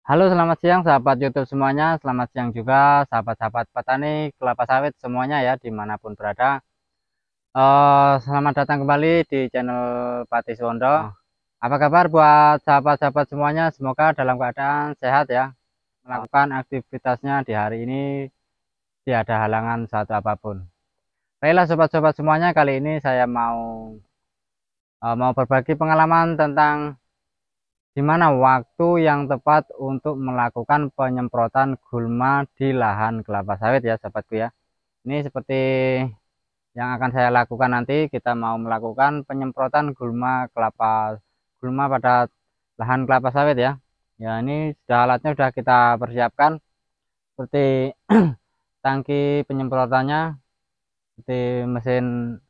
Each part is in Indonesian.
Halo, selamat siang sahabat YouTube semuanya. Selamat siang juga sahabat-sahabat petani kelapa sawit semuanya ya dimanapun berada. Selamat datang kembali di channel Pati Suwondo. Apa kabar buat sahabat-sahabat semuanya? Semoga dalam keadaan sehat ya. Melakukan aktivitasnya di hari ini tidak ada halangan satu apapun. Baiklah sobat-sobat semuanya, kali ini saya mau berbagi pengalaman tentang di mana waktu yang tepat untuk melakukan penyemprotan gulma di lahan kelapa sawit ya sahabatku ya. Ini seperti yang akan saya lakukan nanti, kita mau melakukan penyemprotan gulma pada lahan kelapa sawit ya. Ya, ini sudah alatnya sudah kita persiapkan seperti tangki penyemprotannya, seperti mesin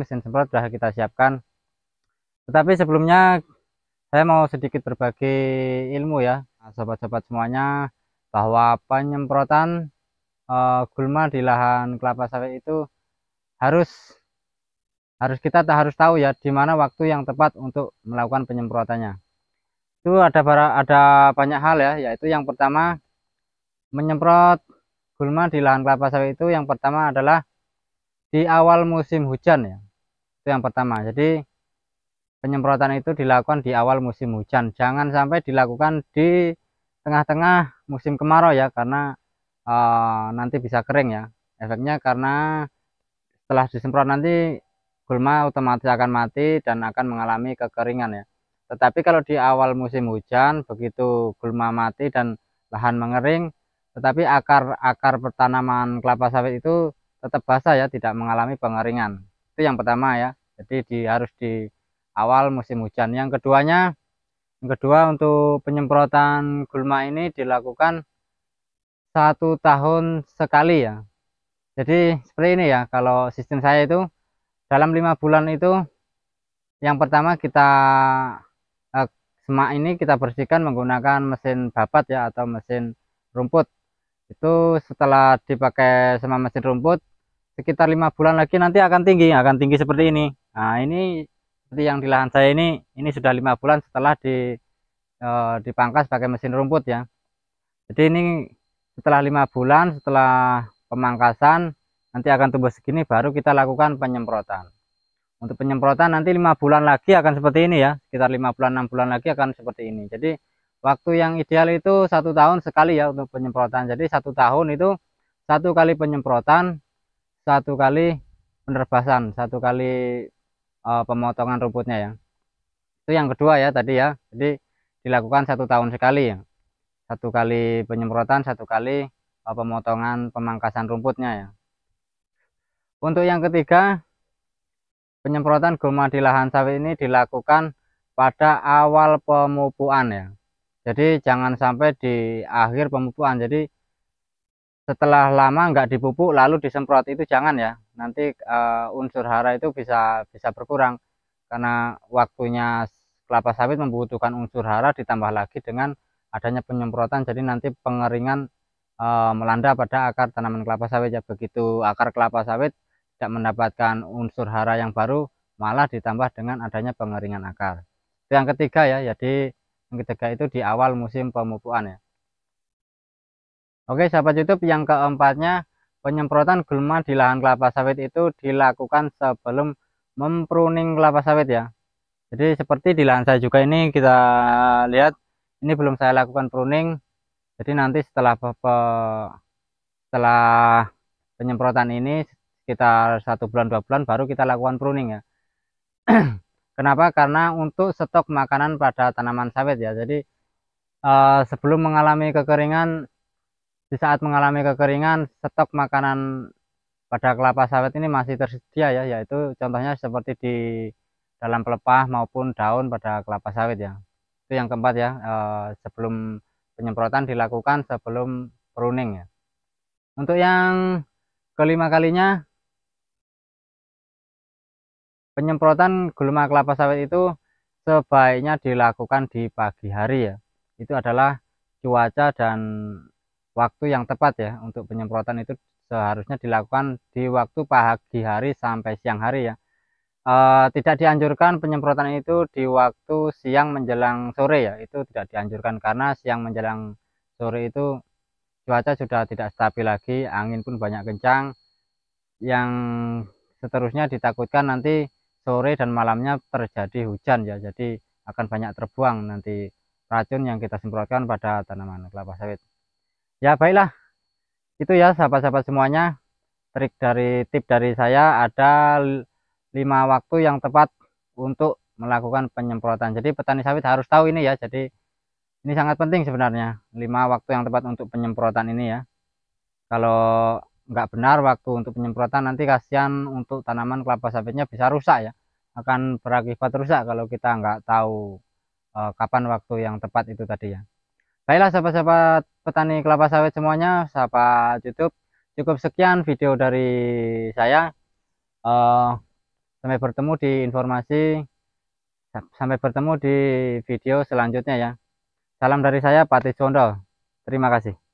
semprot sudah kita siapkan. Tetapi sebelumnya saya mau sedikit berbagi ilmu ya, sobat-sobat semuanya, bahwa penyemprotan gulma di lahan kelapa sawit itu harus harus kita harus tahu ya di mana waktu yang tepat untuk melakukan penyemprotannya. Itu ada banyak hal ya, yaitu yang pertama menyemprot gulma di lahan kelapa sawit itu yang pertama adalah di awal musim hujan ya. Itu yang pertama. Jadi penyemprotan itu dilakukan di awal musim hujan, jangan sampai dilakukan di tengah-tengah musim kemarau ya, karena nanti bisa kering ya efeknya, karena setelah disemprot nanti gulma otomatis akan mati dan akan mengalami kekeringan ya. Tetapi kalau di awal musim hujan begitu gulma mati dan lahan mengering, tetapi akar tanaman kelapa sawit itu tetap basah ya, tidak mengalami pengeringan. Itu yang pertama ya, jadi harus di awal musim hujan. Yang kedua untuk penyemprotan gulma ini dilakukan 1 tahun sekali ya. Jadi seperti ini ya, kalau sistem saya itu dalam 5 bulan itu yang pertama eh, semak ini kita bersihkan menggunakan mesin babat ya, atau mesin rumput. Itu setelah dipakai sama mesin rumput sekitar 5 bulan lagi nanti akan tinggi seperti ini. Nah, ini seperti yang di lahan saya ini sudah 5 bulan setelah dipangkas pakai mesin rumput ya. Jadi ini setelah 5 bulan setelah pemangkasan nanti akan tumbuh segini, baru kita lakukan penyemprotan. Untuk penyemprotan nanti 5 bulan lagi akan seperti ini ya, sekitar 5 bulan 6 bulan lagi akan seperti ini. Jadi waktu yang ideal itu 1 tahun sekali ya untuk penyemprotan. Jadi 1 tahun itu 1 kali penyemprotan, 1 kali penerbasan, 1 kali pemotongan rumputnya ya. Itu yang kedua ya tadi ya. Jadi dilakukan 1 tahun sekali ya. 1 kali penyemprotan, 1 kali pemotongan pemangkasan rumputnya ya. Untuk yang ketiga, penyemprotan gulma di lahan sawit ini dilakukan pada awal pemupuan ya. Jadi jangan sampai di akhir pemupuan. Jadi setelah lama nggak dipupuk lalu disemprot, itu jangan ya. Nanti unsur hara itu bisa berkurang karena waktunya kelapa sawit membutuhkan unsur hara, ditambah lagi dengan adanya penyemprotan. Jadi nanti pengeringan melanda pada akar tanaman kelapa sawit ya. Begitu akar kelapa sawit tidak mendapatkan unsur hara yang baru, malah ditambah dengan adanya pengeringan akar. Itu yang ketiga ya. Jadi yang ketiga itu di awal musim pemupuan ya. Oke sahabat YouTube, yang keempatnya penyemprotan gulma di lahan kelapa sawit itu dilakukan sebelum mempruning kelapa sawit ya. Jadi seperti di lahan saya juga ini, kita lihat ini belum saya lakukan pruning. Jadi nanti setelah penyemprotan ini sekitar 1 bulan 2 bulan baru kita lakukan pruning ya. Kenapa? Karena untuk stok makanan pada tanaman sawit ya. Jadi sebelum mengalami kekeringan, di saat mengalami kekeringan, stok makanan pada kelapa sawit ini masih tersedia ya, yaitu contohnya seperti di dalam pelepah maupun daun pada kelapa sawit ya. Itu yang keempat ya, sebelum penyemprotan dilakukan sebelum pruning ya. Untuk yang kelima kalinya, penyemprotan gulma kelapa sawit itu sebaiknya dilakukan di pagi hari ya. Itu adalah cuaca dan waktu yang tepat ya. Untuk penyemprotan itu seharusnya dilakukan di waktu pagi hari sampai siang hari ya. tidak dianjurkan penyemprotan itu di waktu siang menjelang sore ya, itu tidak dianjurkan karena siang menjelang sore itu cuaca sudah tidak stabil lagi, angin pun banyak kencang, yang seterusnya ditakutkan nanti sore dan malamnya terjadi hujan ya, jadi akan banyak terbuang nanti racun yang kita semprotkan pada tanaman kelapa sawit. Ya baiklah, itu ya sahabat-sahabat semuanya, tip dari saya ada 5 waktu yang tepat untuk melakukan penyemprotan. Jadi petani sawit harus tahu ini ya. Jadi ini sangat penting sebenarnya, 5 waktu yang tepat untuk penyemprotan ini ya. Kalau nggak benar waktu untuk penyemprotan nanti kasihan untuk tanaman kelapa sawitnya bisa rusak ya. Akan berakibat rusak kalau kita nggak tahu kapan waktu yang tepat itu tadi ya. Baiklah sahabat-sahabat petani kelapa sawit semuanya, sahabat YouTube, cukup sekian video dari saya. Eh, sampai bertemu di sampai bertemu di video selanjutnya ya. Salam dari saya, Pak Tijondo. Terima kasih.